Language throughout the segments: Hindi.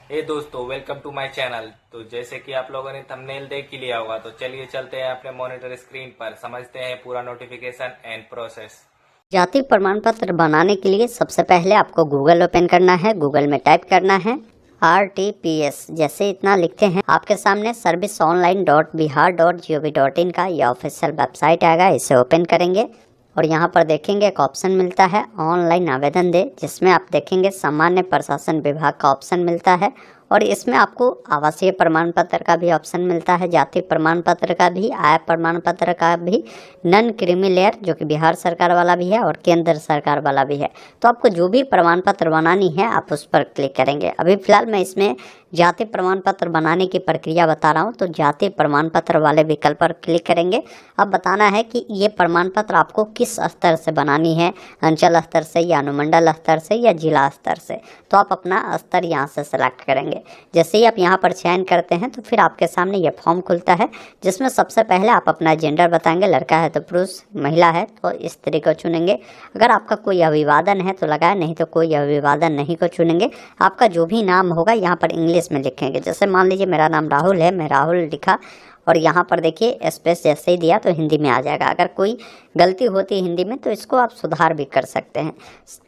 हे दोस्तों, वेलकम टू माय चैनल। तो जैसे कि आप लोगों ने थंबनेल देख ही लिया होगा, तो चलिए चलते हैं अपने मॉनिटर स्क्रीन पर, समझते हैं पूरा नोटिफिकेशन एंड प्रोसेस। जाति प्रमाण पत्र बनाने के लिए सबसे पहले आपको गूगल ओपन करना है। गूगल में टाइप करना है RTPS। जैसे इतना लिखते हैं आपके सामने serviceonline.bihar.gov.in का यह ऑफिशियल वेबसाइट आएगा। इसे ओपन करेंगे और यहाँ पर देखेंगे एक ऑप्शन मिलता है ऑनलाइन आवेदन दे, जिसमें आप देखेंगे सामान्य प्रशासन विभाग का ऑप्शन मिलता है और इसमें आपको आवासीय प्रमाण पत्र का भी ऑप्शन मिलता है, जाति प्रमाण पत्र का भी, आय प्रमाण पत्र का भी, नॉन क्रीमी लेयर जो कि बिहार सरकार वाला भी है और केंद्र सरकार वाला भी है। तो आपको जो भी प्रमाण पत्र बनानी है आप उस पर क्लिक करेंगे। अभी फिलहाल मैं इसमें जाति प्रमाण पत्र बनाने की प्रक्रिया बता रहा हूँ, तो जाति प्रमाण पत्र वाले विकल्प पर क्लिक करेंगे। अब बताना है कि ये प्रमाण पत्र आपको किस स्तर से बनानी है, अंचल स्तर से या अनुमंडल स्तर से या जिला स्तर से। तो आप अपना स्तर यहाँ से सेलेक्ट करेंगे। जैसे ही आप यहाँ पर चयन करते हैं तो फिर आपके सामने ये फॉर्म खुलता है, जिसमें सबसे पहले आप अपना जेंडर बताएंगे। लड़का है तो पुरुष, महिला है तो स्त्री को चुनेंगे। अगर आपका कोई अभिवादन है तो लगाए, नहीं तो कोई अभिवादन नहीं को चुनेंगे। आपका जो भी नाम होगा यहाँ पर इंग्लिश में लिखेंगे। जैसे मान लीजिए मेरा नाम राहुल है, मैं राहुल लिखा और यहाँ पर देखिए स्पेस जैसे ही दिया तो हिंदी में आ जाएगा। अगर कोई गलती होती है हिंदी में तो इसको आप सुधार भी कर सकते हैं।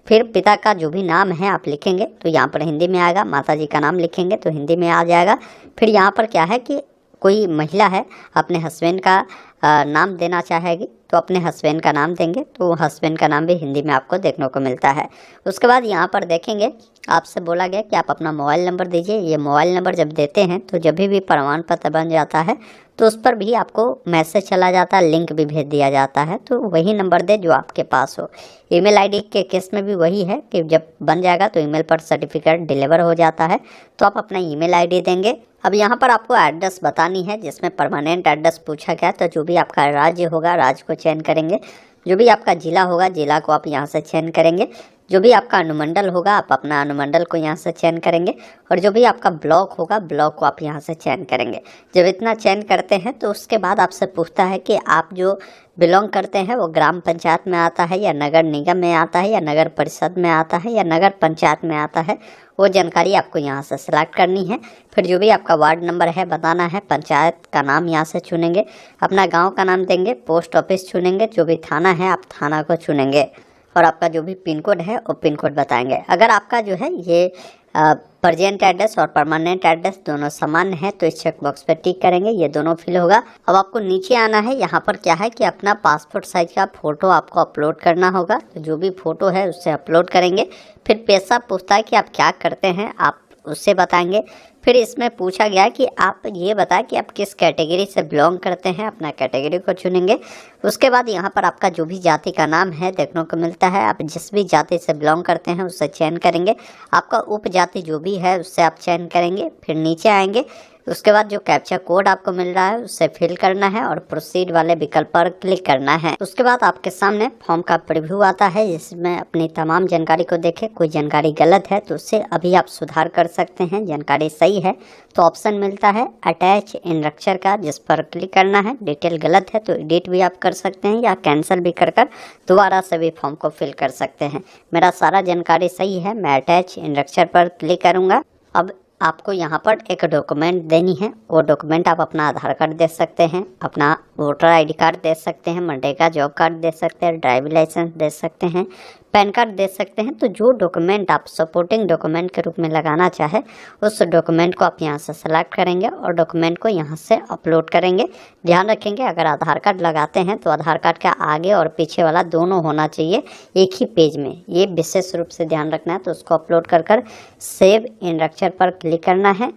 फिर पिता का जो भी नाम है आप लिखेंगे तो यहाँ पर हिंदी में आएगा। माता जी का नाम लिखेंगे तो हिंदी में आ जाएगा। फिर यहाँ पर क्या है कि कोई महिला है अपने हस्बैंड का नाम देना चाहेगी तो अपने हस्बैंड का नाम देंगे, तो हस्बैंड का नाम भी हिंदी में आपको देखने को मिलता है। उसके बाद यहाँ पर देखेंगे आपसे बोला गया कि आप अपना मोबाइल नंबर दीजिए। ये मोबाइल नंबर जब देते हैं तो जब भी प्रमाण पत्र बन जाता है तो उस पर भी आपको मैसेज चला जाता है, लिंक भी भेज दिया जाता है। तो वही नंबर दे जो आपके पास हो। ईमेल आईडी के केस में भी वही है कि जब बन जाएगा तो ईमेल पर सर्टिफिकेट डिलीवर हो जाता है, तो आप अपना ईमेल आईडी देंगे। अब यहाँ पर आपको एड्रेस बतानी है, जिसमें परमानेंट एड्रेस पूछा गया, तो जो भी आपका राज्य होगा राज्य को चयन करेंगे। जो भी आपका जिला होगा जिला को आप यहाँ से चयन करेंगे। जो भी आपका अनुमंडल होगा आप अपना अनुमंडल को यहाँ से चयन करेंगे और जो भी आपका ब्लॉक होगा ब्लॉक को आप यहाँ से चयन करेंगे। जब इतना चयन करते हैं तो उसके बाद आपसे पूछता है कि आप जो बिलोंग करते हैं वो ग्राम पंचायत में आता है या नगर निगम में आता है या नगर परिषद में आता है या नगर पंचायत में आता है। वो जानकारी आपको यहाँ से सिलेक्ट करनी है। फिर जो भी आपका वार्ड नंबर है बताना है, पंचायत का नाम यहाँ से चुनेंगे, अपना गांव का नाम देंगे, पोस्ट ऑफिस चुनेंगे, जो भी थाना है आप थाना को चुनेंगे और आपका जो भी पिन कोड है वो पिन कोड बताएंगे। अगर आपका जो है ये प्रेजेंट एड्रेस और परमानेंट एड्रेस दोनों समान है तो इस चेक बॉक्स पर टिक करेंगे, ये दोनों फिल होगा। अब आपको नीचे आना है। यहाँ पर क्या है कि अपना पासपोर्ट साइज का फ़ोटो आपको अपलोड करना होगा, तो जो भी फ़ोटो है उससे अपलोड करेंगे। फिर पेशा पूछता है कि आप क्या करते हैं, आप उससे बताएंगे। फिर इसमें पूछा गया कि आप ये बताएं कि आप किस कैटेगरी से बिलोंग करते हैं, अपना कैटेगरी को चुनेंगे। उसके बाद यहाँ पर आपका जो भी जाति का नाम है देखने को मिलता है, आप जिस भी जाति से बिलोंग करते हैं उससे चयन करेंगे। आपका उपजाति जो भी है उससे आप चयन करेंगे। फिर नीचे आएंगे, उसके बाद जो कैप्चा कोड आपको मिल रहा है उससे फिल करना है और प्रोसीड वाले विकल्प पर क्लिक करना है। उसके बाद आपके सामने फॉर्म का प्रीव्यू आता है, जिसमें अपनी तमाम जानकारी को देखें। कोई जानकारी गलत है तो उससे अभी आप सुधार कर सकते हैं। जानकारी सही है तो ऑप्शन मिलता है अटैच इनरक्चर का, जिस पर क्लिक करना है। डिटेल गलत है तो एडिट भी आप कर सकते हैं या कैंसिल भी कर दोबारा से भी फॉर्म को फिल कर सकते हैं। मेरा सारा जानकारी सही है, मैं अटैच इनरक्चर पर क्लिक करूँगा। अब आपको यहाँ पर एक डॉक्यूमेंट देनी है। वो डॉक्यूमेंट आप अपना आधार कार्ड दे सकते हैं, अपना वोटर आईडी कार्ड दे सकते हैं, मनरेगा जॉब कार्ड दे सकते हैं, ड्राइविंग लाइसेंस दे सकते हैं, पैन कार्ड दे सकते हैं। तो जो डॉक्यूमेंट आप सपोर्टिंग डॉक्यूमेंट के रूप में लगाना चाहे उस डॉक्यूमेंट को आप यहाँ से सेलेक्ट करेंगे और डॉक्यूमेंट को यहाँ से अपलोड करेंगे। ध्यान रखेंगे अगर आधार कार्ड लगाते हैं तो आधार कार्ड का आगे और पीछे वाला दोनों होना चाहिए एक ही पेज में, ये विशेष रूप से ध्यान रखना है। तो उसको अपलोड कर सेव इनरक्चर पर क्लिक करना है।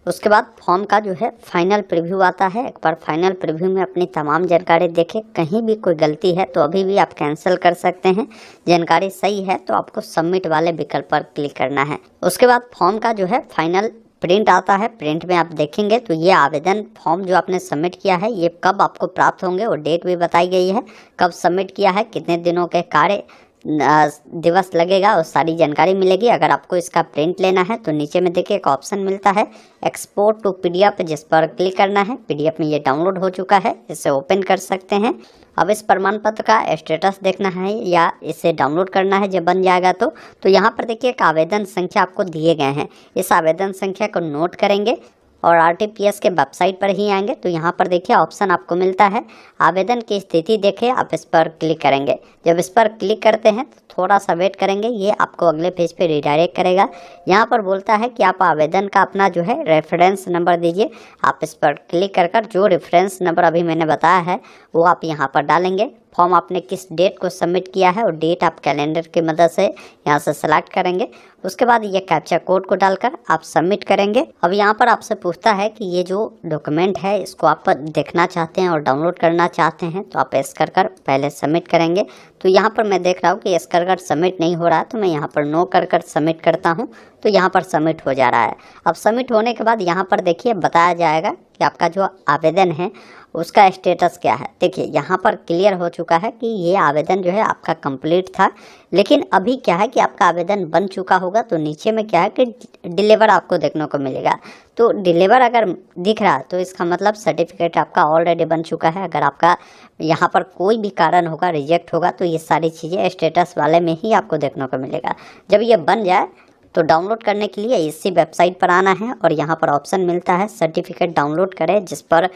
उसके बाद फॉर्म का जो है फाइनल प्रीव्यू आता है। एक बार फाइनल प्रीव्यू में अपनी तमाम जानकारी देखें, कहीं भी कोई गलती है तो अभी भी आप कैंसिल कर सकते हैं। जानकारी सही है तो आपको सबमिट वाले विकल्प पर क्लिक करना है। उसके बाद फॉर्म का जो है फाइनल प्रिंट आता है। प्रिंट में आप देखेंगे तो ये आवेदन फॉर्म जो आपने सबमिट किया है ये कब आपको प्राप्त होंगे वो डेट भी बताई गई है, कब सबमिट किया है, कितने दिनों के कार्य दिवस लगेगा, वो सारी जानकारी मिलेगी। अगर आपको इसका प्रिंट लेना है तो नीचे में देखिए एक ऑप्शन मिलता है एक्सपोर्ट टू PDF, जिस पर क्लिक करना है। PDF में ये डाउनलोड हो चुका है, इसे ओपन कर सकते हैं। अब इस प्रमाण पत्र का स्टेटस देखना है या इसे डाउनलोड करना है जब बन जाएगा तो यहाँ पर देखिए एक आवेदन संख्या आपको दिए गए हैं। इस आवेदन संख्या को नोट करेंगे और RTPS के वेबसाइट पर ही आएंगे तो यहाँ पर देखिए ऑप्शन आपको मिलता है आवेदन की स्थिति देखें, आप इस पर क्लिक करेंगे। जब इस पर क्लिक करते हैं तो थोड़ा सा वेट करेंगे, ये आपको अगले पेज पे रिडायरेक्ट करेगा। यहाँ पर बोलता है कि आप आवेदन का अपना जो है रेफरेंस नंबर दीजिए। आप इस पर क्लिक कर जो रेफरेंस नंबर अभी मैंने बताया है वो आप यहाँ पर डालेंगे। फॉर्म आपने किस डेट को सबमिट किया है और डेट आप कैलेंडर की मदद से यहाँ से सेलेक्ट करेंगे। उसके बाद ये कैप्चा कोड को डालकर आप सबमिट करेंगे। अब यहाँ पर आपसे पूछता है कि ये जो डॉक्यूमेंट है इसको आप देखना चाहते हैं और डाउनलोड करना चाहते हैं तो आप इस कर पहले सबमिट करेंगे। तो यहाँ पर मैं देख रहा हूँ कि इस कर सबमिट नहीं हो रहा है तो मैं यहाँ पर नो कर सबमिट करता हूँ तो यहाँ पर सबमिट हो जा रहा है। अब सबमिट होने के बाद यहाँ पर देखिए बताया जाएगा कि आपका जो आवेदन है उसका स्टेटस क्या है। देखिए यहाँ पर क्लियर हो चुका है कि ये आवेदन जो है आपका कंप्लीट था, लेकिन अभी क्या है कि आपका आवेदन बन चुका होगा तो नीचे में क्या है कि डिलीवर आपको देखने को मिलेगा। तो डिलीवर अगर दिख रहा है तो इसका मतलब सर्टिफिकेट आपका ऑलरेडी बन चुका है। अगर आपका यहाँ पर कोई भी कारण होगा, रिजेक्ट होगा, तो ये सारी चीज़ें स्टेटस वाले में ही आपको देखने को मिलेगा। जब ये बन जाए तो डाउनलोड करने के लिए इसी वेबसाइट पर आना है और यहाँ पर ऑप्शन मिलता है सर्टिफिकेट डाउनलोड करें, जिस पर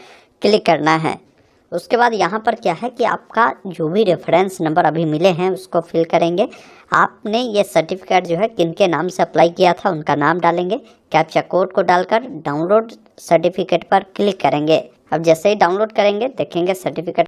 क्लिक करना है। उसके बाद यहाँ पर क्या है कि आपका जो भी रेफरेंस नंबर अभी मिले हैं उसको फिल करेंगे। आपने ये सर्टिफिकेट जो है किनके नाम से अप्लाई किया था उनका नाम डालेंगे। कैप्चा कोड को डालकर डाउनलोड सर्टिफिकेट पर क्लिक करेंगे। अब जैसे ही डाउनलोड करेंगे देखेंगे सर्टिफिकेट